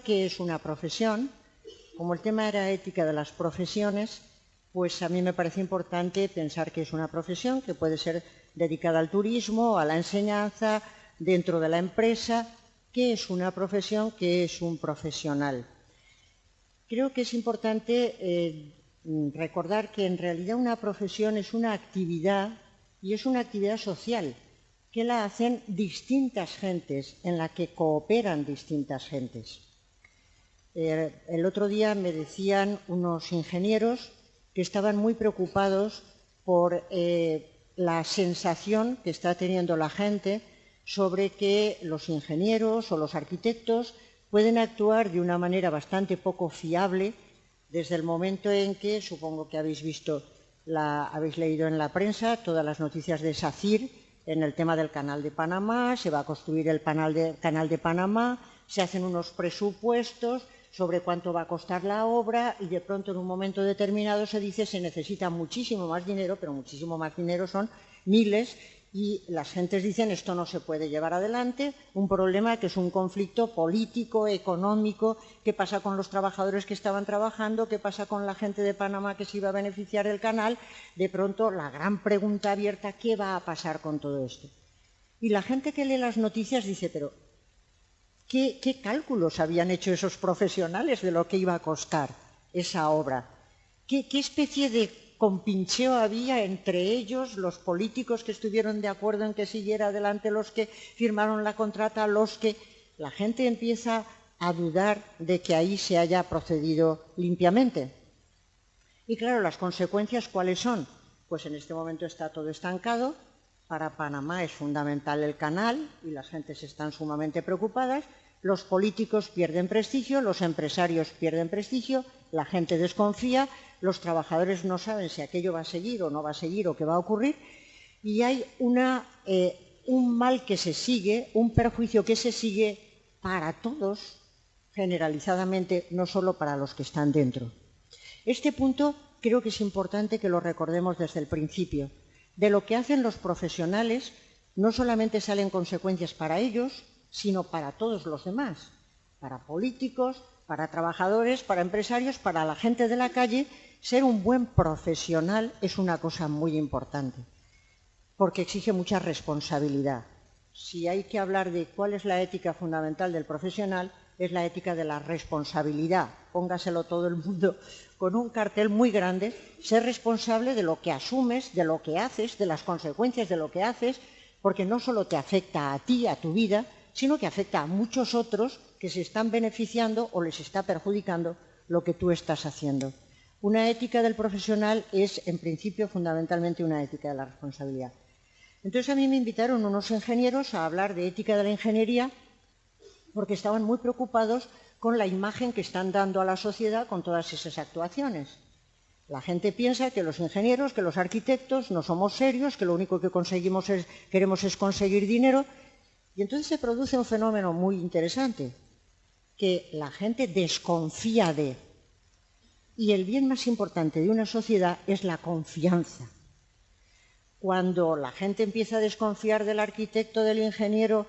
qué es una profesión, como el tema era ética de las profesiones, pues a mí me parece importante pensar que es una profesión que puede ser dedicada al turismo, a la enseñanza, dentro de la empresa. ¿Qué es una profesión? ¿Qué es un profesional? Creo que es importante recordar que en realidad una profesión es una actividad y es una actividad social que la hacen distintas gentes, en la que cooperan distintas gentes. El otro día me decían unos ingenieros que estaban muy preocupados por la sensación que está teniendo la gente sobre que los ingenieros o los arquitectos pueden actuar de una manera bastante poco fiable desde el momento en que, supongo que habéis leído en la prensa todas las noticias de SACIR en el tema del Canal de Panamá. Se va a construir el Canal de Panamá, se hacen unos presupuestos sobre cuánto va a costar la obra y de pronto en un momento determinado se dice se necesita muchísimo más dinero, pero muchísimo más dinero son miles, y las gentes dicen esto no se puede llevar adelante, un problema que es un conflicto político, económico. ¿Qué pasa con los trabajadores que estaban trabajando? ¿Qué pasa con la gente de Panamá que se iba a beneficiar del canal? De pronto la gran pregunta abierta, ¿qué va a pasar con todo esto? Y la gente que lee las noticias dice, pero ¿qué cálculos habían hecho esos profesionales de lo que iba a costar esa obra? ¿Qué especie de compincheo había entre ellos, los políticos que estuvieron de acuerdo en que siguiera adelante, los que firmaron la contrata, los que... La gente empieza a dudar de que ahí se haya procedido limpiamente. Y claro, las consecuencias, ¿cuáles son? Pues en este momento está todo estancado. Para Panamá es fundamental el canal y las gentes están sumamente preocupadas. Los políticos pierden prestigio, los empresarios pierden prestigio, la gente desconfía, los trabajadores no saben si aquello va a seguir o no va a seguir o qué va a ocurrir, y hay un mal que se sigue, un perjuicio que se sigue para todos, generalizadamente, no solo para los que están dentro. Este punto creo que es importante que lo recordemos desde el principio. De lo que hacen los profesionales no solamente salen consecuencias para ellos, sino para todos los demás, para políticos, para trabajadores, para empresarios, para la gente de la calle. Ser un buen profesional es una cosa muy importante, porque exige mucha responsabilidad. Si hay que hablar de cuál es la ética fundamental del profesional, es la ética de la responsabilidad. Póngaselo todo el mundo con un cartel muy grande: ser responsable de lo que asumes, de lo que haces, de las consecuencias de lo que haces, porque no solo te afecta a ti, a tu vida, sino que afecta a muchos otros que se están beneficiando o les está perjudicando lo que tú estás haciendo. Una ética del profesional es, en principio, fundamentalmente una ética de la responsabilidad. Entonces a mí me invitaron unos ingenieros a hablar de ética de la ingeniería porque estaban muy preocupados con la imagen que están dando a la sociedad con todas esas actuaciones. La gente piensa que los ingenieros, que los arquitectos no somos serios, que lo único que queremos es conseguir dinero. Y entonces se produce un fenómeno muy interesante, que la gente desconfía de. Y el bien más importante de una sociedad es la confianza. Cuando la gente empieza a desconfiar del arquitecto, del ingeniero,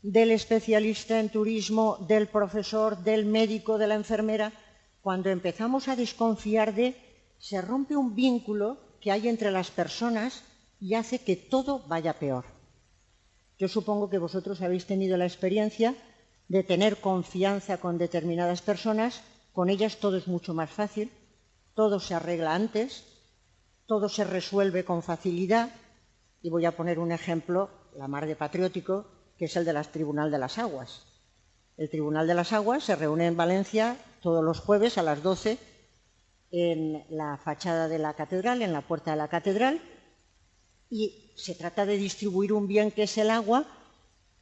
del especialista en turismo, del profesor, del médico, de la enfermera, cuando empezamos a desconfiar se rompe un vínculo que hay entre las personas y hace que todo vaya peor. Yo supongo que vosotros habéis tenido la experiencia de tener confianza con determinadas personas. Con ellas todo es mucho más fácil, todo se arregla antes, todo se resuelve con facilidad. Y voy a poner un ejemplo, la mar de patriótico, que es el del Tribunal de las Aguas. El Tribunal de las Aguas se reúne en Valencia todos los jueves a las 12 en la fachada de la catedral, en la puerta de la catedral, y se trata de distribuir un bien que es el agua.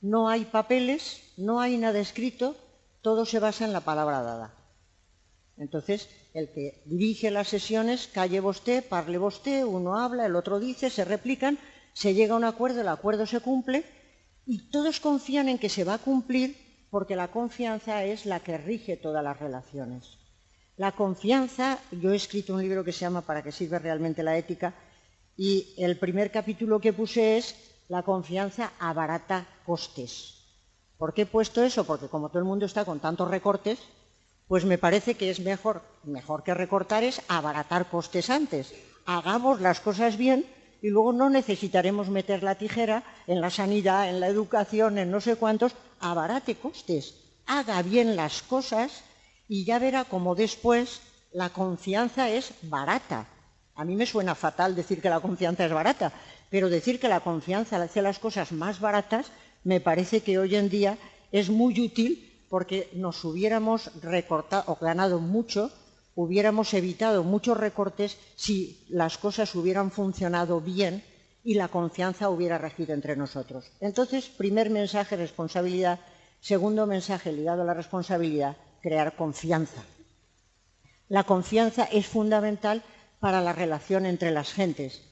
No hay papeles, no hay nada escrito, todo se basa en la palabra dada. Entonces, el que dirige las sesiones, calle vosté, parle vosté, uno habla, el otro dice, se replican, se llega a un acuerdo, el acuerdo se cumple y todos confían en que se va a cumplir, porque la confianza es la que rige todas las relaciones. La confianza, yo he escrito un libro que se llama ¿Para qué sirve realmente la ética? Y el primer capítulo que puse es: la confianza abarata costes. ¿Por qué he puesto eso? Porque como todo el mundo está con tantos recortes, Pues me parece que es mejor que recortar es abaratar costes antes. Hagamos las cosas bien y luego no necesitaremos meter la tijera en la sanidad, en la educación, en no sé cuántos. Abarate costes, haga bien las cosas y ya verá cómo después la confianza es barata. A mí me suena fatal decir que la confianza es barata, pero decir que la confianza hace las cosas más baratas me parece que hoy en día es muy útil, porque nos hubiéramos recortado o ganado mucho, hubiéramos evitado muchos recortes si las cosas hubieran funcionado bien y la confianza hubiera regido entre nosotros. Entonces, primer mensaje, responsabilidad. Segundo mensaje ligado a la responsabilidad, crear confianza. La confianza es fundamental para la relación entre las gentes.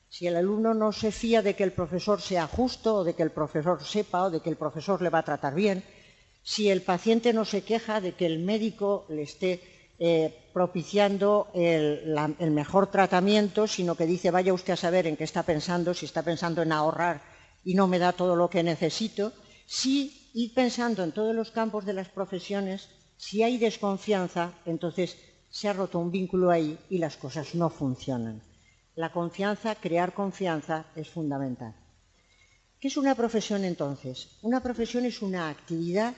Si el alumno no se fía de que el profesor sea justo, o de que el profesor sepa, o de que el profesor le va a tratar bien, si el paciente no se queja de que el médico le esté propiciando el mejor tratamiento, sino que dice vaya usted a saber en qué está pensando, si está pensando en ahorrar y no me da todo lo que necesito, si ir pensando en todos los campos de las profesiones, si hay desconfianza, entonces se ha roto un vínculo ahí y las cosas no funcionan. La confianza, crear confianza es fundamental. ¿Qué es una profesión entonces? Una profesión es una actividad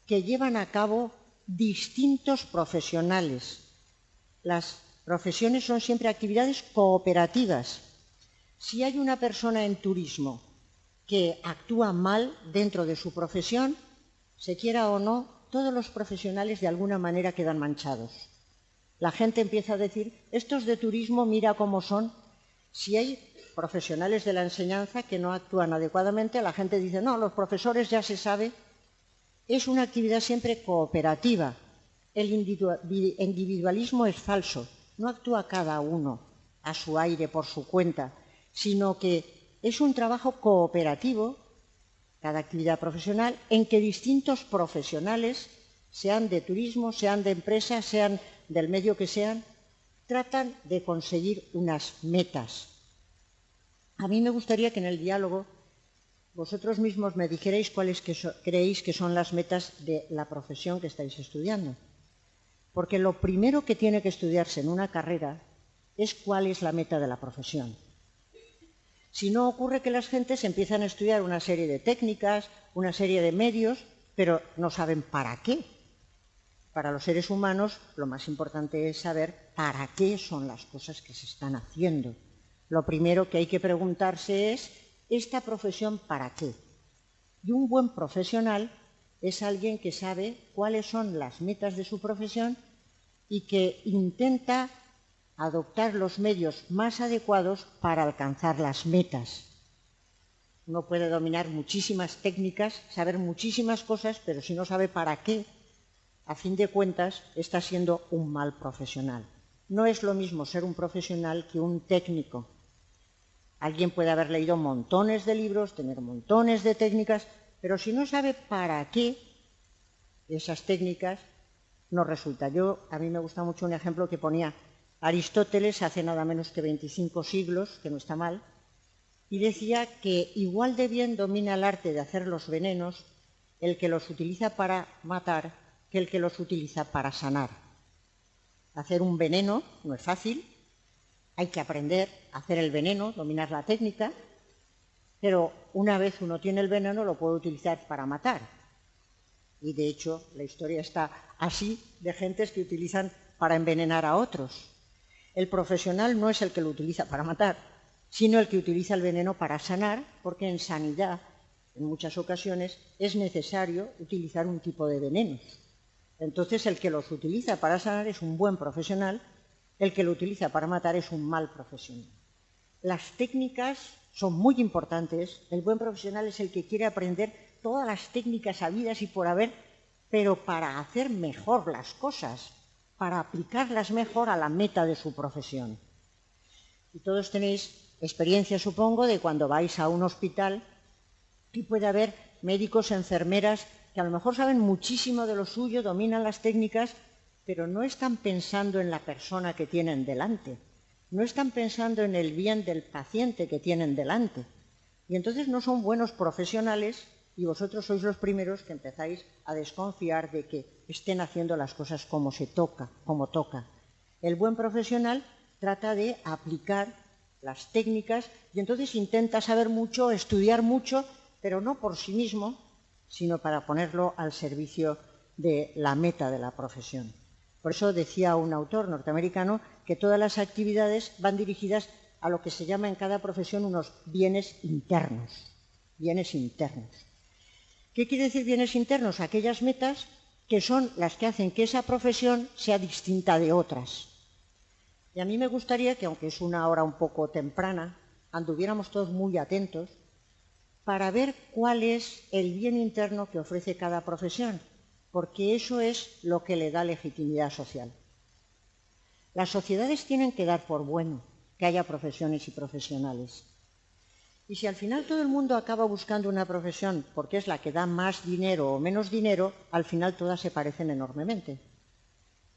que llevan a cabo distintos profesionales. Las profesiones son siempre actividades cooperativas. Si hay una persona en turismo que actúa mal dentro de su profesión, se quiera o no, todos los profesionales de alguna manera quedan manchados. La gente empieza a decir, estos de turismo mira cómo son. Si hay profesionales de la enseñanza que no actúan adecuadamente, la gente dice, no, los profesores ya se sabe. Es una actividad siempre cooperativa. El individualismo es falso. No actúa cada uno a su aire, por su cuenta, sino que es un trabajo cooperativo, cada actividad profesional, en que distintos profesionales, sean de turismo, sean de empresa, sean del medio que sean, tratan de conseguir unas metas. A mí me gustaría que en el diálogo vosotros mismos me dijerais cuáles creéis que son las metas de la profesión que estáis estudiando. Porque lo primero que tiene que estudiarse en una carrera es cuál es la meta de la profesión. Si no, ocurre que las gentes empiezan a estudiar una serie de técnicas, una serie de medios, pero no saben para qué. Para los seres humanos lo más importante es saber para qué son las cosas que se están haciendo. Lo primero que hay que preguntarse es, ¿esta profesión para qué? Y un buen profesional es alguien que sabe cuáles son las metas de su profesión y que intenta adoptar los medios más adecuados para alcanzar las metas. Uno puede dominar muchísimas técnicas, saber muchísimas cosas, pero si no sabe para qué, a fin de cuentas está siendo un mal profesional. No es lo mismo ser un profesional que un técnico. Alguien puede haber leído montones de libros, tener montones de técnicas, pero si no sabe para qué esas técnicas, no resulta. A mí me gusta mucho un ejemplo que ponía Aristóteles hace nada menos que 25 siglos, que no está mal, y decía que igual de bien domina el arte de hacer los venenos el que los utiliza para matar que el que los utiliza para sanar. Hacer un veneno no es fácil, hay que aprender a hacer el veneno, dominar la técnica, pero una vez uno tiene el veneno lo puede utilizar para matar. Y de hecho la historia está así de gentes que utilizan para envenenar a otros. El profesional no es el que lo utiliza para matar, sino el que utiliza el veneno para sanar, porque en sanidad, en muchas ocasiones, es necesario utilizar un tipo de venenos. Entonces el que los utiliza para sanar es un buen profesional, el que lo utiliza para matar es un mal profesional. Las técnicas son muy importantes, el buen profesional es el que quiere aprender todas las técnicas habidas y por haber, pero para hacer mejor las cosas, para aplicarlas mejor a la meta de su profesión. Y todos tenéis experiencia, supongo, de cuando vais a un hospital y puede haber médicos, enfermeras, que a lo mejor saben muchísimo de lo suyo, dominan las técnicas, pero no están pensando en la persona que tienen delante, no están pensando en el bien del paciente que tienen delante. Y entonces no son buenos profesionales y vosotros sois los primeros que empezáis a desconfiar de que estén haciendo las cosas como toca. El buen profesional trata de aplicar las técnicas y entonces intenta saber mucho, estudiar mucho, pero no por sí mismo, sino para ponerlo al servicio de la meta de la profesión. Por eso decía un autor norteamericano que todas las actividades van dirigidas a lo que se llama en cada profesión unos bienes internos. Bienes internos. ¿Qué quiere decir bienes internos? Aquellas metas que son las que hacen que esa profesión sea distinta de otras. Y a mí me gustaría que, aunque es una hora un poco temprana, anduviéramos todos muy atentos para ver cuál es el bien interno que ofrece cada profesión, porque eso es lo que le da legitimidad social. Las sociedades tienen que dar por bueno que haya profesiones y profesionales. Y si al final todo el mundo acaba buscando una profesión porque es la que da más dinero o menos dinero, al final todas se parecen enormemente.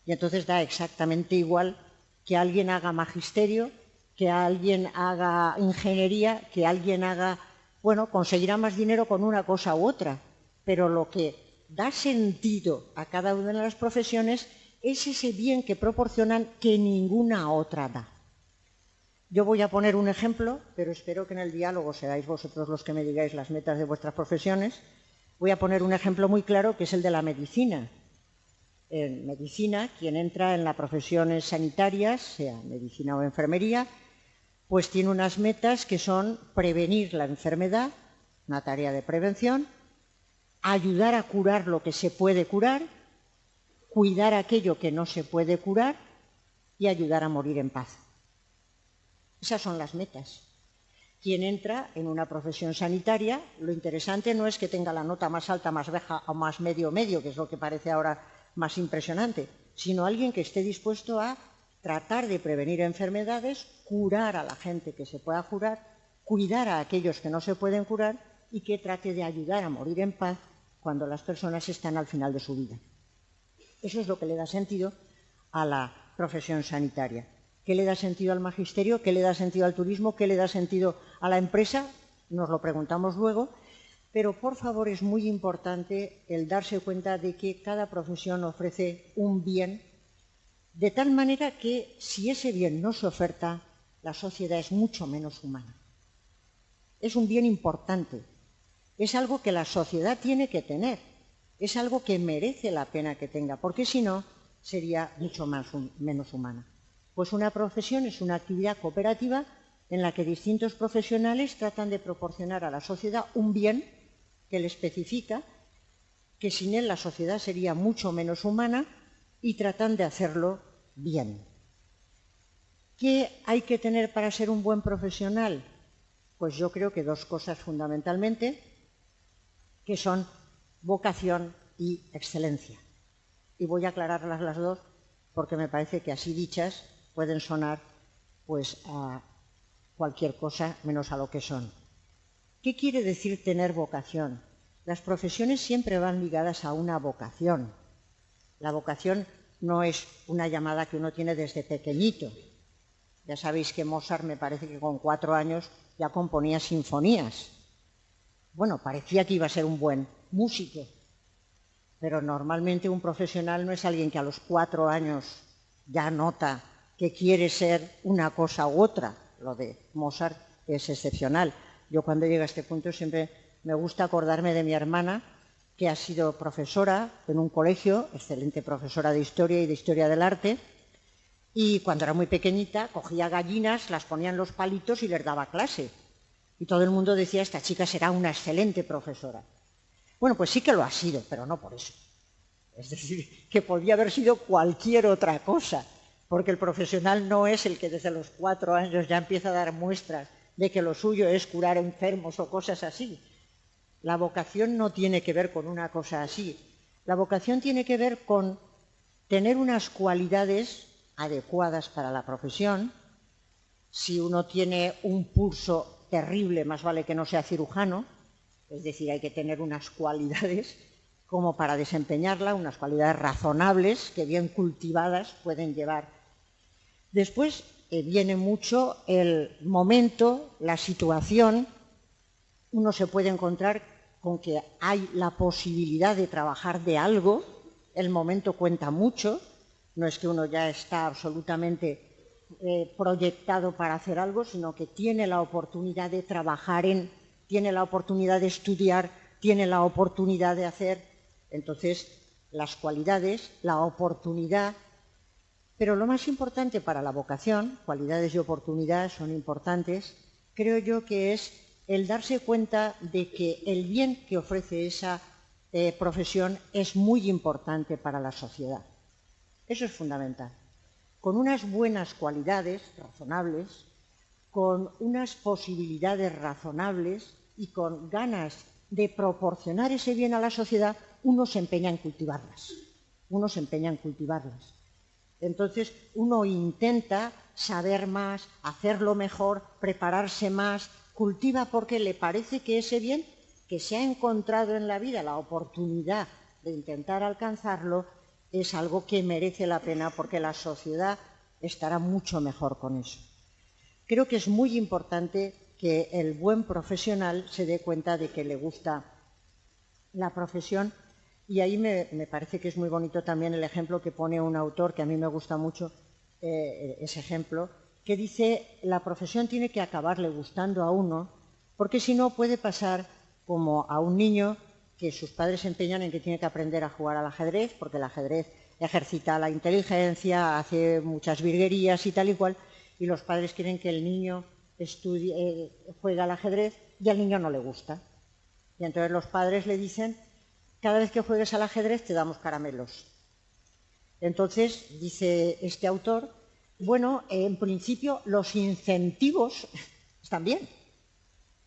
Y entonces da exactamente igual que alguien haga magisterio, que alguien haga ingeniería, que alguien haga... Bueno, conseguirá más dinero con una cosa u otra, pero lo que da sentido a cada una de las profesiones es ese bien que proporcionan que ninguna otra da. Yo voy a poner un ejemplo, pero espero que en el diálogo seáis vosotros los que me digáis las metas de vuestras profesiones. Voy a poner un ejemplo muy claro, que es el de la medicina. En medicina, quien entra en las profesiones sanitarias, sea medicina o enfermería, pues tiene unas metas que son prevenir la enfermedad, una tarea de prevención, ayudar a curar lo que se puede curar, cuidar aquello que no se puede curar y ayudar a morir en paz. Esas son las metas. Quien entra en una profesión sanitaria, lo interesante no es que tenga la nota más alta, más baja o más medio, que es lo que parece ahora más impresionante, sino alguien que esté dispuesto a tratar de prevenir enfermedades, curar a la gente que se pueda curar, cuidar a aquellos que no se pueden curar y que trate de ayudar a morir en paz cuando las personas están al final de su vida. Eso es lo que le da sentido a la profesión sanitaria. ¿Qué le da sentido al magisterio? ¿Qué le da sentido al turismo? ¿Qué le da sentido a la empresa? Nos lo preguntamos luego, pero por favor es muy importante el darse cuenta de que cada profesión ofrece un bien, de tal manera que si ese bien no se oferta, la sociedad es mucho menos humana. Es un bien importante, es algo que la sociedad tiene que tener, es algo que merece la pena que tenga, porque si no, sería mucho menos humana. Pues una profesión es una actividad cooperativa en la que distintos profesionales tratan de proporcionar a la sociedad un bien que le especifica, que sin él la sociedad sería mucho menos humana, y tratan de hacerlo bien. ¿Qué hay que tener para ser un buen profesional? Pues yo creo que dos cosas fundamentalmente, que son vocación y excelencia. Y voy a aclararlas las dos porque me parece que así dichas pueden sonar pues a cualquier cosa menos a lo que son. ¿Qué quiere decir tener vocación? Las profesiones siempre van ligadas a una vocación. La vocación no es una llamada que uno tiene desde pequeñito. Ya sabéis que Mozart me parece que con 4 años ya componía sinfonías. Bueno, parecía que iba a ser un buen músico, pero normalmente un profesional no es alguien que a los 4 años ya nota que quiere ser una cosa u otra. Lo de Mozart es excepcional. Yo cuando llego a este punto siempre me gusta acordarme de mi hermana, que ha sido profesora en un colegio, excelente profesora de historia y de historia del arte, y cuando era muy pequeñita cogía gallinas, las ponía en los palitos y les daba clase. Y todo el mundo decía, esta chica será una excelente profesora. Bueno, pues sí que lo ha sido, pero no por eso. Es decir, que podía haber sido cualquier otra cosa, porque el profesional no es el que desde los 4 años ya empieza a dar muestras de que lo suyo es curar enfermos o cosas así. La vocación no tiene que ver con una cosa así. La vocación tiene que ver con tener unas cualidades adecuadas para la profesión. Si uno tiene un pulso terrible, más vale que no sea cirujano, es decir, hay que tener unas cualidades como para desempeñarla, unas cualidades razonables que bien cultivadas pueden llevar. Después viene mucho el momento, la situación. Uno se puede encontrar con que hay la posibilidad de trabajar de algo, el momento cuenta mucho, no es que uno ya está absolutamente proyectado para hacer algo, sino que tiene la oportunidad de trabajar tiene la oportunidad de estudiar, tiene la oportunidad de hacer. Entonces, las cualidades, la oportunidad, pero lo más importante para la vocación, cualidades y oportunidad son importantes, creo yo que es el darse cuenta de que el bien que ofrece esa profesión es muy importante para la sociedad. Eso es fundamental. Con unas buenas cualidades razonables, con unas posibilidades razonables y con ganas de proporcionar ese bien a la sociedad, uno se empeña en cultivarlas. Entonces, uno intenta saber más, hacerlo mejor, prepararse más, cultiva porque le parece que ese bien que se ha encontrado en la vida, la oportunidad de intentar alcanzarlo, es algo que merece la pena porque la sociedad estará mucho mejor con eso. Creo que es muy importante que el buen profesional se dé cuenta de que le gusta la profesión, y ahí me parece que es muy bonito también el ejemplo que pone un autor que a mí me gusta mucho, ese ejemplo, que dice: la profesión tiene que acabarle gustando a uno, porque si no puede pasar como a un niño que sus padres se empeñan en que tiene que aprender a jugar al ajedrez, porque el ajedrez ejercita la inteligencia, hace muchas virguerías y tal y cual, y los padres quieren que el niño juegue al ajedrez y al niño no le gusta. Y entonces los padres le dicen: cada vez que juegues al ajedrez te damos caramelos. Entonces, dice este autor, bueno, en principio los incentivos están bien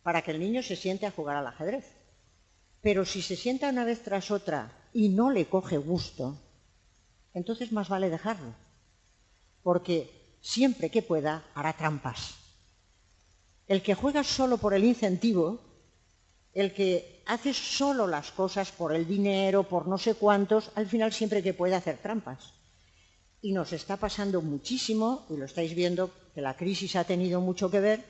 para que el niño se siente a jugar al ajedrez. Pero si se sienta una vez tras otra y no le coge gusto, entonces más vale dejarlo, porque siempre que pueda hará trampas. El que juega solo por el incentivo, el que hace solo las cosas por el dinero, por no sé cuántos, al final siempre que puede hacer trampas. Y nos está pasando muchísimo, y lo estáis viendo, que la crisis ha tenido mucho que ver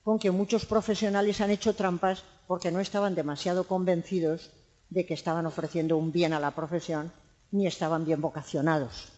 con que muchos profesionales han hecho trampas porque no estaban demasiado convencidos de que estaban ofreciendo un bien a la profesión, ni estaban bien vocacionados.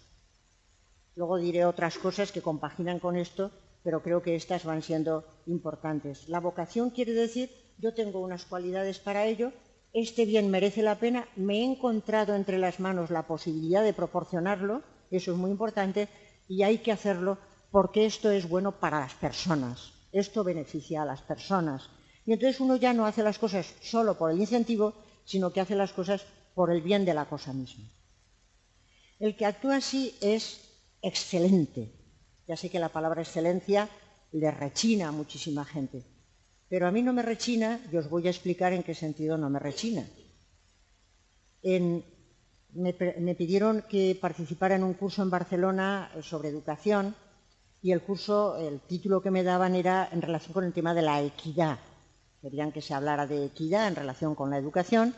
Luego diré otras cosas que compaginan con esto, pero creo que estas van siendo importantes. La vocación quiere decir: yo tengo unas cualidades para ello, este bien merece la pena, me he encontrado entre las manos la posibilidad de proporcionarlo, eso es muy importante, y hay que hacerlo porque esto es bueno para las personas, esto beneficia a las personas. Y entonces uno ya no hace las cosas solo por el incentivo, sino que hace las cosas por el bien de la cosa misma. El que actúa así es excelente. Ya sé que la palabra excelencia le rechina a muchísima gente, pero a mí no me rechina, y os voy a explicar en qué sentido no me rechina. Me pidieron que participara en un curso en Barcelona sobre educación, y el título que me daban era en relación con el tema de la equidad. Querían que se hablara de equidad en relación con la educación,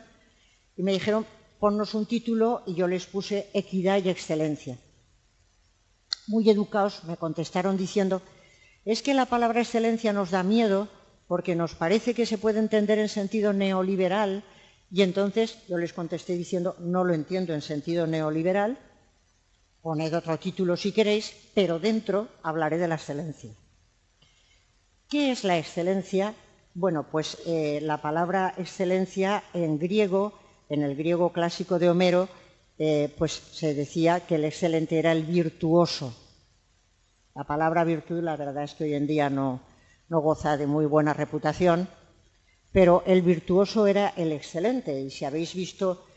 y me dijeron: ponnos un título, y yo les puse equidad y excelencia. Muy educados me contestaron diciendo: es que la palabra excelencia nos da miedo porque nos parece que se puede entender en sentido neoliberal, y entonces yo les contesté diciendo: no lo entiendo en sentido neoliberal, poned otro título si queréis, pero dentro hablaré de la excelencia. ¿Qué es la excelencia? Bueno, pues la palabra excelencia en griego, en el griego clásico de Homero, pues se decía que el excelente era el virtuoso. La palabra virtud, la verdad es que hoy en día no goza de muy buena reputación, pero el virtuoso era el excelente. Y si habéis visto,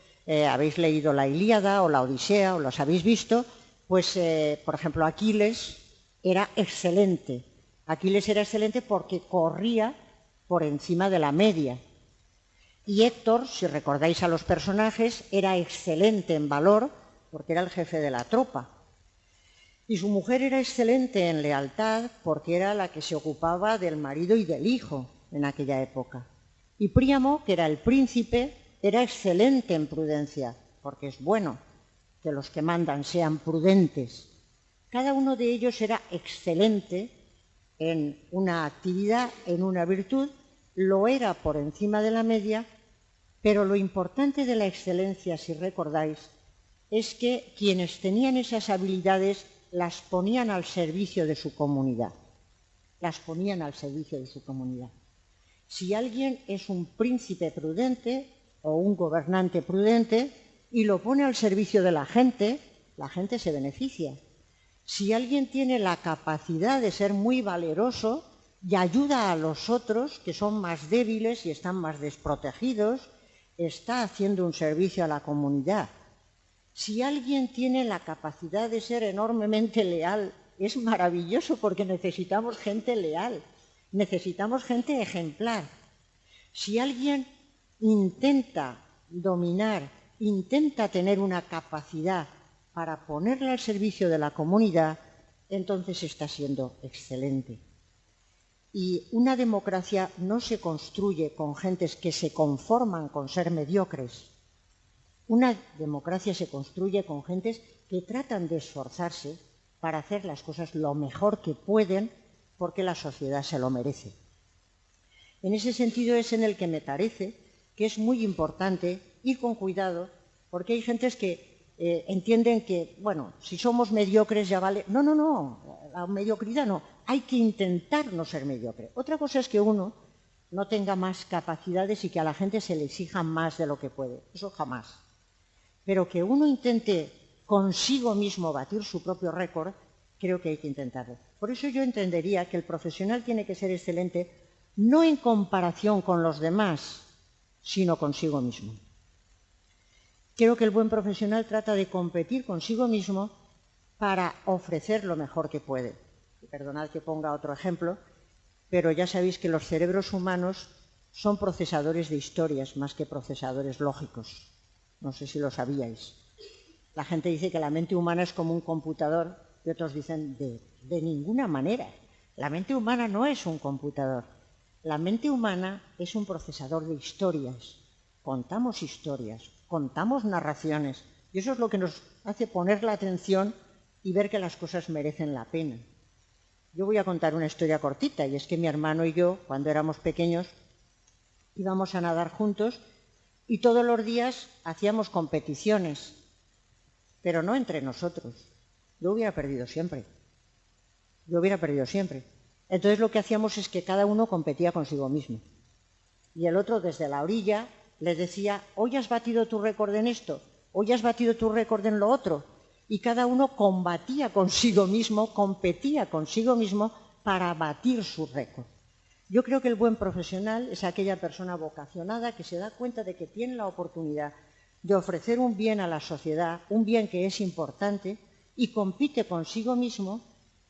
habéis leído la Ilíada o la Odisea, o los habéis visto, pues, por ejemplo, Aquiles era excelente. Aquiles era excelente porque corría por encima de la media. Y Héctor, si recordáis a los personajes, era excelente en valor porque era el jefe de la tropa. Y su mujer era excelente en lealtad porque era la que se ocupaba del marido y del hijo en aquella época. Y Príamo, que era el príncipe, era excelente en prudencia, porque es bueno que los que mandan sean prudentes. Cada uno de ellos era excelente en una actividad, en una virtud, lo era por encima de la media, Pero lo importante de la excelencia, si recordáis, es que quienes tenían esas habilidades las ponían al servicio de su comunidad. Las ponían al servicio de su comunidad. Si alguien es un príncipe prudente o un gobernante prudente y lo pone al servicio de la gente se beneficia. Si alguien tiene la capacidad de ser muy valeroso y ayuda a los otros que son más débiles y están más desprotegidos, está haciendo un servicio a la comunidad. Si alguien tiene la capacidad de ser enormemente leal, es maravilloso porque necesitamos gente leal, necesitamos gente ejemplar. Si alguien intenta dominar, intenta tener una capacidad para ponerla al servicio de la comunidad, entonces está siendo excelente. Y una democracia no se construye con gentes que se conforman con ser mediocres. Una democracia se construye con gentes que tratan de esforzarse para hacer las cosas lo mejor que pueden porque la sociedad se lo merece. En ese sentido es en el que me parece que es muy importante ir con cuidado, porque hay gentes que entienden que, bueno, si somos mediocres ya vale. No, la mediocridad no. Hay que intentar no ser mediocre. Otra cosa es que uno no tenga más capacidades y que a la gente se le exija más de lo que puede. Eso jamás. Pero que uno intente consigo mismo batir su propio récord, creo que hay que intentarlo. Por eso yo entendería que el profesional tiene que ser excelente no en comparación con los demás, sino consigo mismo. Creo que el buen profesional trata de competir consigo mismo para ofrecer lo mejor que puede. Perdonad que ponga otro ejemplo, pero ya sabéis que los cerebros humanos son procesadores de historias más que procesadores lógicos. No sé si lo sabíais. La gente dice que la mente humana es como un computador y otros dicen de ninguna manera. La mente humana no es un computador. La mente humana es un procesador de historias. Contamos historias, contamos narraciones y eso es lo que nos hace poner la atención y ver que las cosas merecen la pena. Yo voy a contar una historia cortita y es que mi hermano y yo, cuando éramos pequeños, íbamos a nadar juntos y todos los días hacíamos competiciones, pero no entre nosotros. Yo hubiera perdido siempre. Entonces lo que hacíamos es que cada uno competía consigo mismo. Y el otro desde la orilla le decía, hoy has batido tu récord en esto, hoy has batido tu récord en lo otro. Y cada uno combatía consigo mismo, competía consigo mismo para batir su récord. Yo creo que el buen profesional es aquella persona vocacionada que se da cuenta de que tiene la oportunidad de ofrecer un bien a la sociedad, un bien que es importante, y compite consigo mismo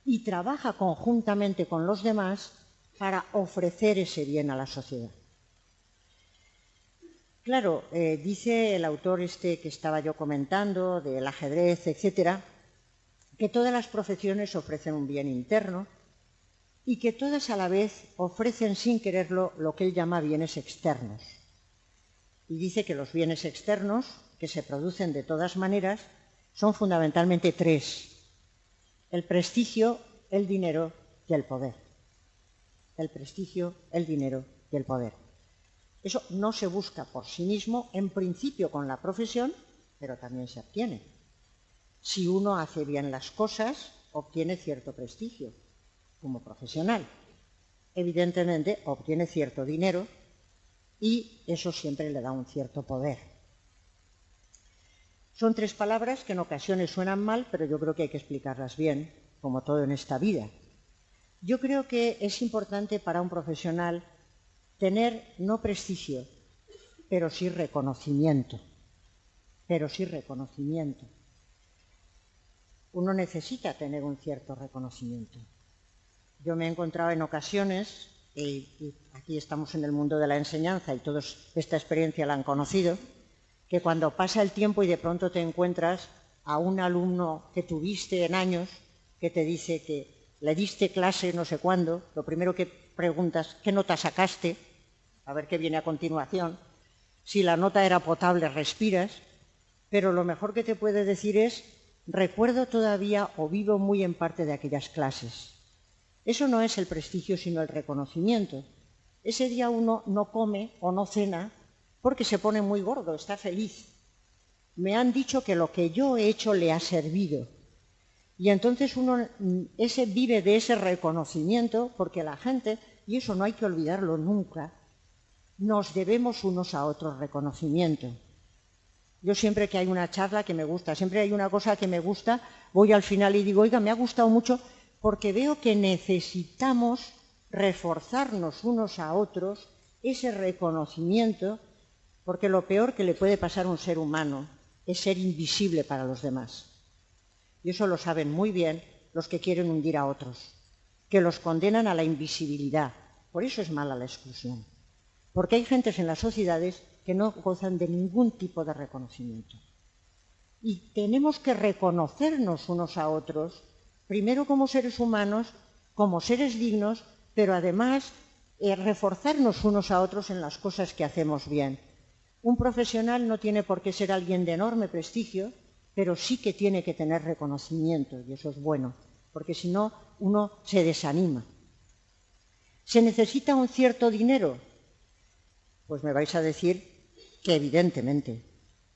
y trabaja conjuntamente con los demás para ofrecer ese bien a la sociedad. Claro, dice el autor este que estaba yo comentando, del ajedrez, etcétera, que todas las profesiones ofrecen un bien interno y que todas a la vez ofrecen sin quererlo lo que él llama bienes externos. Y dice que los bienes externos, que se producen de todas maneras, son fundamentalmente tres: el prestigio, el dinero y el poder. El prestigio, el dinero y el poder. Eso no se busca por sí mismo, en principio con la profesión, pero también se obtiene. Si uno hace bien las cosas, obtiene cierto prestigio como profesional. Evidentemente, obtiene cierto dinero y eso siempre le da un cierto poder. Son tres palabras que en ocasiones suenan mal, pero yo creo que hay que explicarlas bien, como todo en esta vida. Yo creo que es importante para un profesional tener no prestigio, pero sí reconocimiento. Uno necesita tener un cierto reconocimiento. Yo me he encontrado en ocasiones, y aquí estamos en el mundo de la enseñanza y todos esta experiencia la han conocido, que cuando pasa el tiempo y de pronto te encuentras a un alumno que tuviste en años, que te dice que le diste clase no sé cuándo, lo primero que preguntas, ¿qué nota sacaste? A ver qué viene a continuación. Si la nota era potable, respiras, pero lo mejor que te puede decir es, recuerdo todavía o vivo muy en parte de aquellas clases. Eso no es el prestigio, sino el reconocimiento. Ese día uno no come o no cena porque se pone muy gordo, está feliz. Me han dicho que lo que yo he hecho le ha servido. Y entonces uno vive de ese reconocimiento, porque la gente, y eso no hay que olvidarlo nunca, nos debemos unos a otros reconocimiento. Yo siempre que hay una charla que me gusta, siempre hay una cosa que me gusta, voy al final y digo, oiga, me ha gustado mucho, porque veo que necesitamos reforzarnos unos a otros ese reconocimiento, porque lo peor que le puede pasar a un ser humano es ser invisible para los demás. Y eso lo saben muy bien los que quieren hundir a otros, que los condenan a la invisibilidad. Por eso es mala la exclusión. Porque hay gentes en las sociedades que no gozan de ningún tipo de reconocimiento. Y tenemos que reconocernos unos a otros, primero como seres humanos, como seres dignos, pero además reforzarnos unos a otros en las cosas que hacemos bien. Un profesional no tiene por qué ser alguien de enorme prestigio, pero sí que tiene que tener reconocimiento, y eso es bueno, porque si no, uno se desanima. ¿Se necesita un cierto dinero? Pues me vais a decir que evidentemente,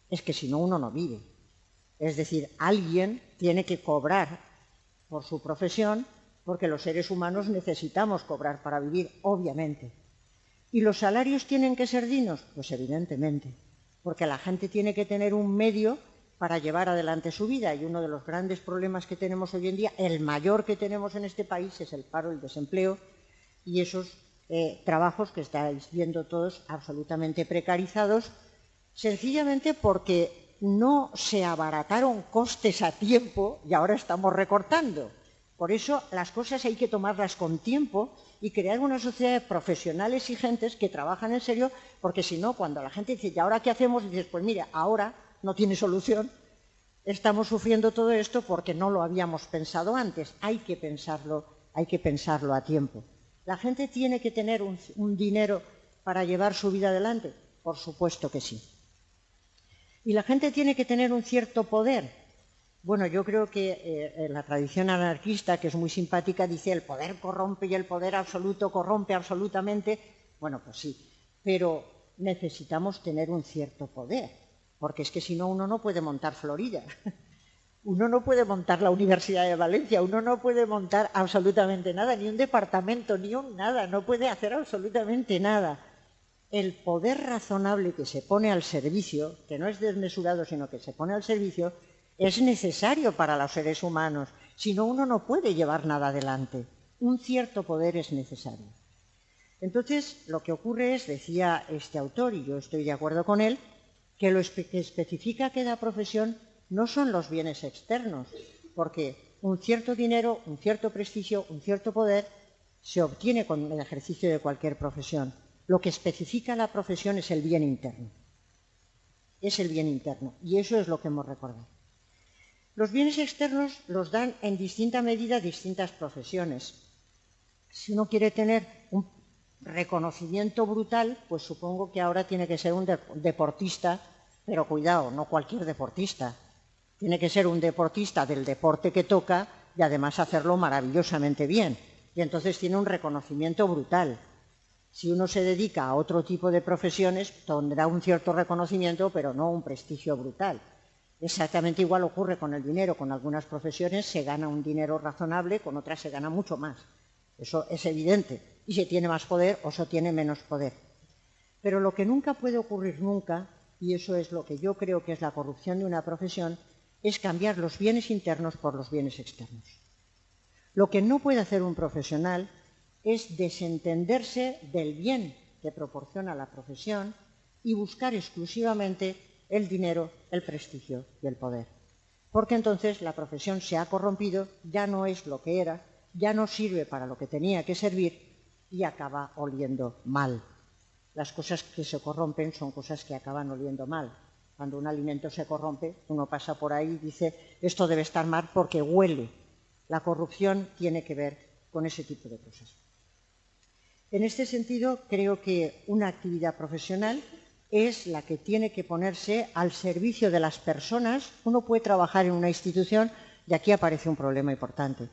es que si no uno no vive. Es decir, alguien tiene que cobrar por su profesión, porque los seres humanos necesitamos cobrar para vivir, obviamente. ¿Y los salarios tienen que ser dignos? Pues evidentemente, porque la gente tiene que tener un medio para llevar adelante su vida, y uno de los grandes problemas que tenemos hoy en día, el mayor que tenemos en este país, es el paro, el desempleo, y esos trabajos que estáis viendo todos absolutamente precarizados, sencillamente porque no se abarataron costes a tiempo y ahora estamos recortando. Por eso las cosas hay que tomarlas con tiempo y crear una sociedad de profesionales y gentes que trabajan en serio, porque si no, cuando la gente dice, ¿y ahora qué hacemos? Dices, pues mire, ahora no tiene solución, estamos sufriendo todo esto porque no lo habíamos pensado antes. Hay que pensarlo a tiempo. ¿La gente tiene que tener un dinero para llevar su vida adelante? Por supuesto que sí. ¿Y la gente tiene que tener un cierto poder? Bueno, yo creo que la tradición anarquista, que es muy simpática, dice el poder corrompe y el poder absoluto corrompe absolutamente. Bueno, pues sí, pero necesitamos tener un cierto poder, porque es que si no uno no puede montar Florida. Uno no puede montar la Universidad de Valencia, uno no puede montar absolutamente nada, ni un departamento, ni un nada, no puede hacer absolutamente nada. El poder razonable que se pone al servicio, que no es desmesurado, sino que se pone al servicio, es necesario para los seres humanos, si no uno no puede llevar nada adelante. Un cierto poder es necesario. Entonces, lo que ocurre es, decía este autor, y yo estoy de acuerdo con él, que lo que especifica cada profesión no son los bienes externos, porque un cierto dinero, un cierto prestigio, un cierto poder se obtiene con el ejercicio de cualquier profesión. Lo que especifica la profesión es el bien interno. Es el bien interno, y eso es lo que hemos recordado. Los bienes externos los dan en distinta medida distintas profesiones. Si uno quiere tener un reconocimiento brutal, pues supongo que ahora tiene que ser un deportista, pero cuidado, no cualquier deportista. Tiene que ser un deportista del deporte que toca y además hacerlo maravillosamente bien. Y entonces tiene un reconocimiento brutal. Si uno se dedica a otro tipo de profesiones, tendrá un cierto reconocimiento, pero no un prestigio brutal. Exactamente igual ocurre con el dinero. Con algunas profesiones se gana un dinero razonable, con otras se gana mucho más. Eso es evidente. Y se tiene más poder o se tiene menos poder. Pero lo que nunca puede ocurrir nunca, y eso es lo que yo creo que es la corrupción de una profesión, es cambiar los bienes internos por los bienes externos. Lo que no puede hacer un profesional es desentenderse del bien que proporciona la profesión y buscar exclusivamente el dinero, el prestigio y el poder. Porque entonces la profesión se ha corrompido, ya no es lo que era, ya no sirve para lo que tenía que servir y acaba oliendo mal. Las cosas que se corrompen son cosas que acaban oliendo mal. Cuando un alimento se corrompe, uno pasa por ahí y dice, esto debe estar mal porque huele. La corrupción tiene que ver con ese tipo de cosas. En este sentido, creo que una actividad profesional es la que tiene que ponerse al servicio de las personas. Uno puede trabajar en una institución, y aquí aparece un problema importante.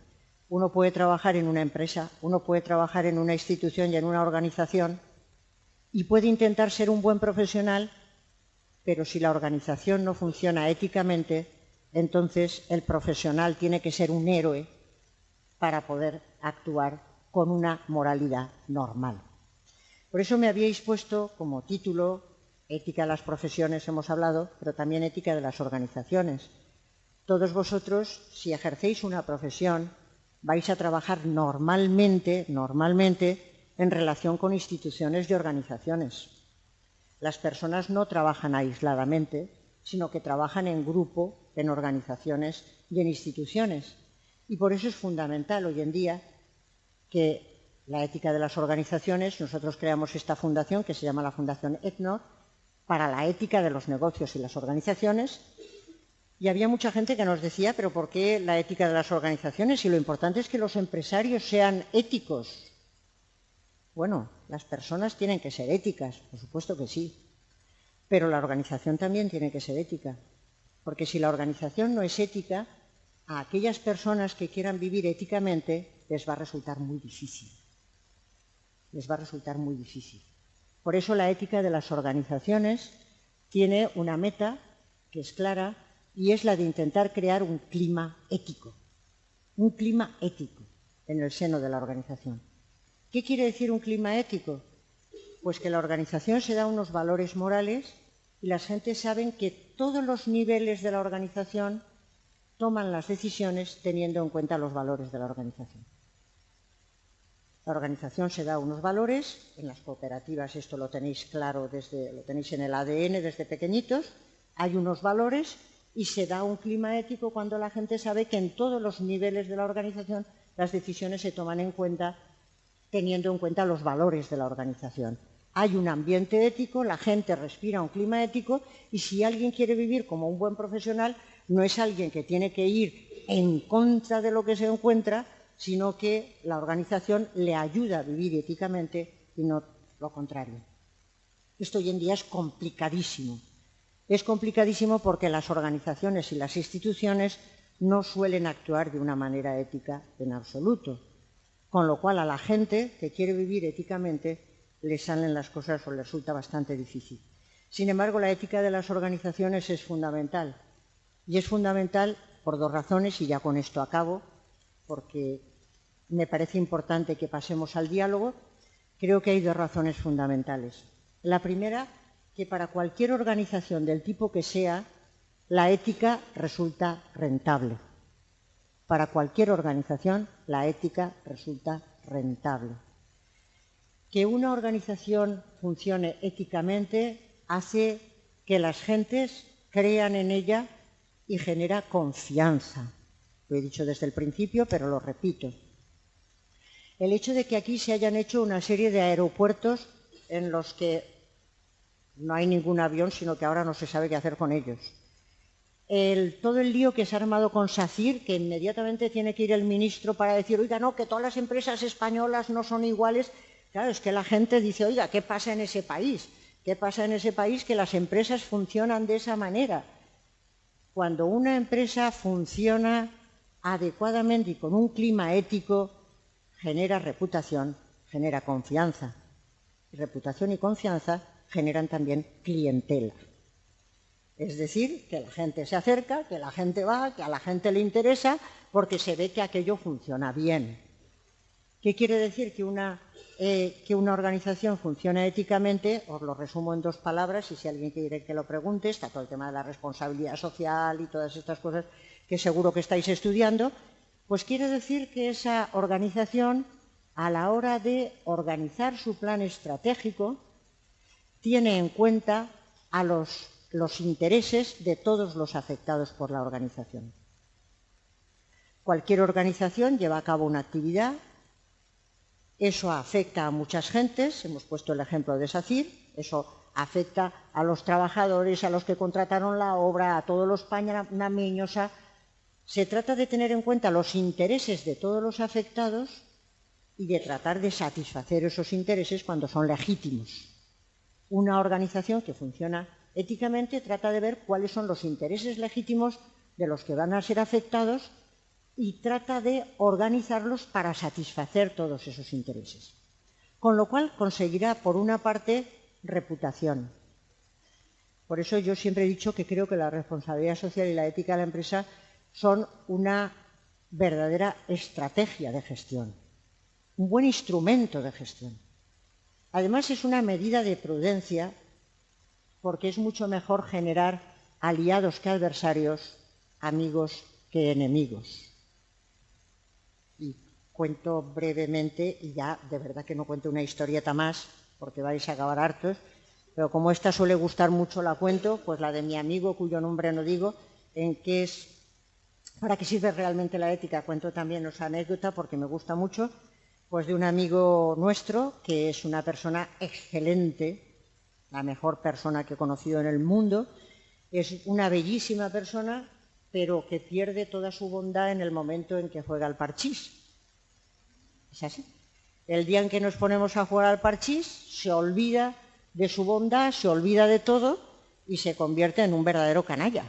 Uno puede trabajar en una empresa, uno puede trabajar en una institución y en una organización, y puede intentar ser un buen profesional, pero si la organización no funciona éticamente, entonces el profesional tiene que ser un héroe para poder actuar con una moralidad normal. Por eso me habíais puesto como título Ética de las profesiones, hemos hablado, pero también ética de las organizaciones. Todos vosotros, si ejercéis una profesión, vais a trabajar normalmente en relación con instituciones y organizaciones. Las personas no trabajan aisladamente, sino que trabajan en grupo, en organizaciones y en instituciones. Y por eso es fundamental hoy en día que la ética de las organizaciones, nosotros creamos esta fundación que se llama la Fundación ECNOR, para la ética de los negocios y las organizaciones, y había mucha gente que nos decía, pero ¿por qué la ética de las organizaciones? Si lo importante es que los empresarios sean éticos. Bueno, las personas tienen que ser éticas, por supuesto que sí, pero la organización también tiene que ser ética, porque si la organización no es ética, a aquellas personas que quieran vivir éticamente les va a resultar muy difícil. Les va a resultar muy difícil. Por eso la ética de las organizaciones tiene una meta que es clara y es la de intentar crear un clima ético en el seno de la organización. ¿Qué quiere decir un clima ético? Pues que la organización se da unos valores morales y las gentes saben que todos los niveles de la organización toman las decisiones teniendo en cuenta los valores de la organización. La organización se da unos valores, en las cooperativas esto lo tenéis claro, lo tenéis en el ADN desde pequeñitos, hay unos valores y se da un clima ético cuando la gente sabe que en todos los niveles de la organización las decisiones se toman en cuenta teniendo en cuenta los valores de la organización. Hay un ambiente ético, la gente respira un clima ético y si alguien quiere vivir como un buen profesional, no es alguien que tiene que ir en contra de lo que se encuentra, sino que la organización le ayuda a vivir éticamente y no lo contrario. Esto hoy en día es complicadísimo. Es complicadísimo porque las organizaciones y las instituciones no suelen actuar de una manera ética en absoluto, con lo cual a la gente que quiere vivir éticamente le salen las cosas o le resulta bastante difícil. Sin embargo, la ética de las organizaciones es fundamental, y es fundamental por dos razones, y ya con esto acabo, porque me parece importante que pasemos al diálogo. Creo que hay dos razones fundamentales. La primera, que para cualquier organización del tipo que sea, la ética resulta rentable. Para cualquier organización, la ética resulta rentable. Que una organización funcione éticamente hace que las gentes crean en ella y genera confianza. Lo he dicho desde el principio, pero lo repito. El hecho de que aquí se hayan hecho una serie de aeropuertos en los que no hay ningún avión, sino que ahora no se sabe qué hacer con ellos. Todo el lío que se ha armado con SACIR, que inmediatamente tiene que ir el ministro para decir, oiga, no, que todas las empresas españolas no son iguales. Claro, es que la gente dice, oiga, ¿qué pasa en ese país? ¿Qué pasa en ese país que las empresas funcionan de esa manera? Cuando una empresa funciona adecuadamente y con un clima ético, genera reputación, genera confianza. Y reputación y confianza generan también clientela. Es decir, que la gente se acerca, que la gente va, que a la gente le interesa, porque se ve que aquello funciona bien. ¿Qué quiere decir que una organización funciona éticamente? Os lo resumo en dos palabras y si alguien quiere que lo pregunte, está todo el tema de la responsabilidad social y todas estas cosas que seguro que estáis estudiando, pues quiere decir que esa organización, a la hora de organizar su plan estratégico, tiene en cuenta a los intereses de todos los afectados por la organización. Cualquier organización lleva a cabo una actividad, eso afecta a muchas gentes, hemos puesto el ejemplo de SACIR, eso afecta a los trabajadores, a los que contrataron la obra, a todos los panameños. Se trata de tener en cuenta los intereses de todos los afectados y de tratar de satisfacer esos intereses cuando son legítimos. Una organización que funciona éticamente trata de ver cuáles son los intereses legítimos de los que van a ser afectados y trata de organizarlos para satisfacer todos esos intereses. Con lo cual conseguirá, por una parte, reputación. Por eso yo siempre he dicho que creo que la responsabilidad social y la ética de la empresa son una verdadera estrategia de gestión, un buen instrumento de gestión. Además, es una medida de prudencia porque es mucho mejor generar aliados que adversarios, amigos que enemigos. Y cuento brevemente, y ya de verdad que no cuento una historieta más, porque vais a acabar hartos, pero como esta suele gustar mucho la cuento, pues la de mi amigo, cuyo nombre no digo, en que es, ¿para qué sirve realmente la ética? Cuento también esa anécdota porque me gusta mucho, pues de un amigo nuestro que es una persona excelente, la mejor persona que he conocido en el mundo, es una bellísima persona, pero que pierde toda su bondad en el momento en que juega al parchís. ¿Es así? El día en que nos ponemos a jugar al parchís, se olvida de su bondad, se olvida de todo y se convierte en un verdadero canalla.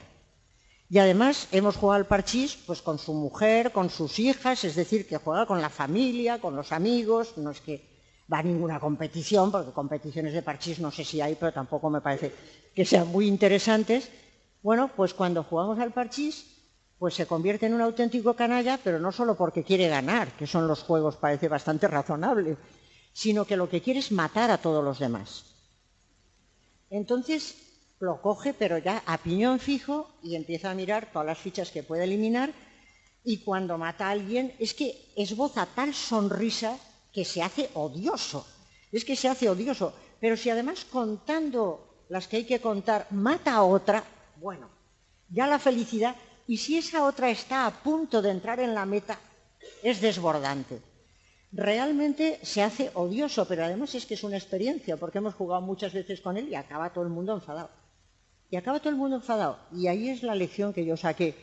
Y además hemos jugado al parchís pues con su mujer, con sus hijas, es decir, que juega con la familia, con los amigos, no es que va a ninguna competición, porque competiciones de parchís no sé si hay, pero tampoco me parece que sean muy interesantes. Bueno, pues cuando jugamos al parchís, pues se convierte en un auténtico canalla, pero no solo porque quiere ganar, que son los juegos, parece bastante razonable, sino que lo que quiere es matar a todos los demás. Entonces lo coge, pero ya a piñón fijo, y empieza a mirar todas las fichas que puede eliminar, y cuando mata a alguien es que esboza tal sonrisa que se hace odioso. Es que se hace odioso, pero si además contando las que hay que contar mata a otra, bueno, ya la felicidad, y si esa otra está a punto de entrar en la meta, es desbordante. Realmente se hace odioso, pero además es que es una experiencia, porque hemos jugado muchas veces con él y acaba todo el mundo enfadado. Y acaba todo el mundo enfadado. Y ahí es la lección que yo saqué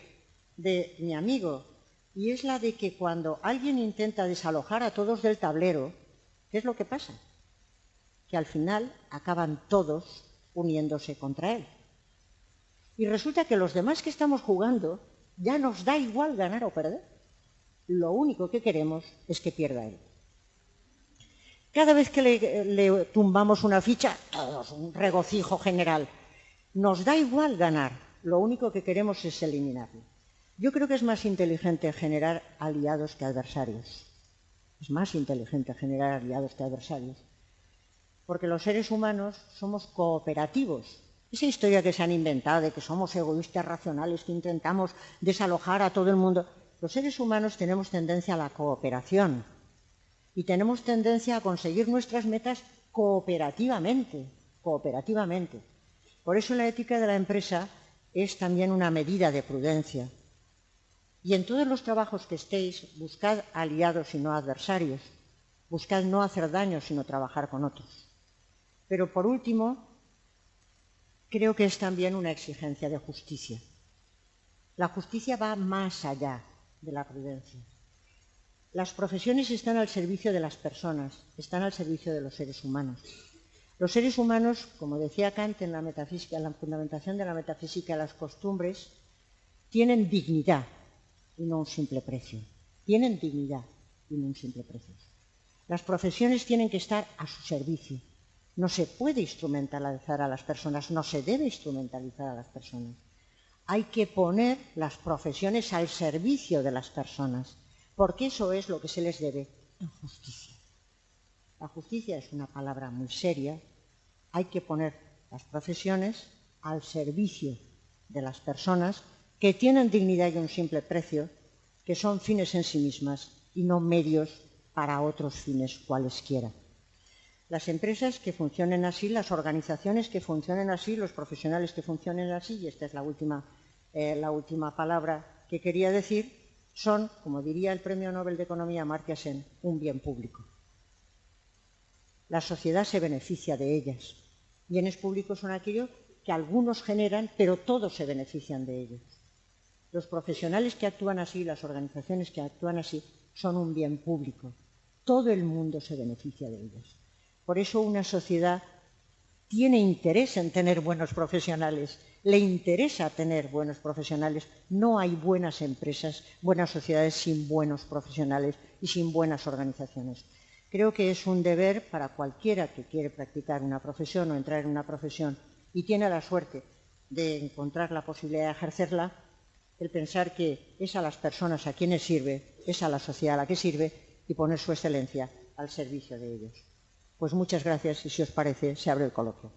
de mi amigo, y es la de que cuando alguien intenta desalojar a todos del tablero, ¿qué es lo que pasa? Que al final acaban todos uniéndose contra él. Y resulta que los demás que estamos jugando ya nos da igual ganar o perder. Lo único que queremos es que pierda él. Cada vez que le tumbamos una ficha, todos, un regocijo general. Nos da igual ganar, lo único que queremos es eliminarlo. Yo creo que es más inteligente generar aliados que adversarios. Es más inteligente generar aliados que adversarios. Porque los seres humanos somos cooperativos. Esa historia que se han inventado de que somos egoístas racionales, que intentamos desalojar a todo el mundo. Los seres humanos tenemos tendencia a la cooperación y tenemos tendencia a conseguir nuestras metas cooperativamente. Por eso la ética de la empresa es también una medida de prudencia. Y en todos los trabajos que estéis, buscad aliados y no adversarios. Buscad no hacer daño, sino trabajar con otros. Pero por último, creo que es también una exigencia de justicia. La justicia va más allá de la prudencia. Las profesiones están al servicio de las personas, están al servicio de los seres humanos. Los seres humanos, como decía Kant en la metafísica, en la fundamentación de la metafísica de las costumbres, tienen dignidad y no un simple precio. Tienen dignidad y no un simple precio. Las profesiones tienen que estar a su servicio. No se puede instrumentalizar a las personas, no se debe instrumentalizar a las personas. Hay que poner las profesiones al servicio de las personas, porque eso es lo que se les debe en justicia. La justicia es una palabra muy seria. Hay que poner las profesiones al servicio de las personas que tienen dignidad y un simple precio, que son fines en sí mismas y no medios para otros fines cualesquiera. Las empresas que funcionen así, las organizaciones que funcionen así, los profesionales que funcionen así, y esta es la última palabra que quería decir, son, como diría el Premio Nobel de Economía Amartya Sen, un bien público. La sociedad se beneficia de ellas. Bienes públicos son aquellos que algunos generan, pero todos se benefician de ellos. Los profesionales que actúan así, las organizaciones que actúan así, son un bien público. Todo el mundo se beneficia de ellas. Por eso una sociedad tiene interés en tener buenos profesionales, le interesa tener buenos profesionales. No hay buenas empresas, buenas sociedades sin buenos profesionales y sin buenas organizaciones. creo que es un deber para cualquiera que quiere practicar una profesión o entrar en una profesión y tiene la suerte de encontrar la posibilidad de ejercerla, el pensar que es a las personas a quienes sirve, es a la sociedad a la que sirve y poner su excelencia al servicio de ellos. Pues muchas gracias y, si os parece, se abre el coloquio.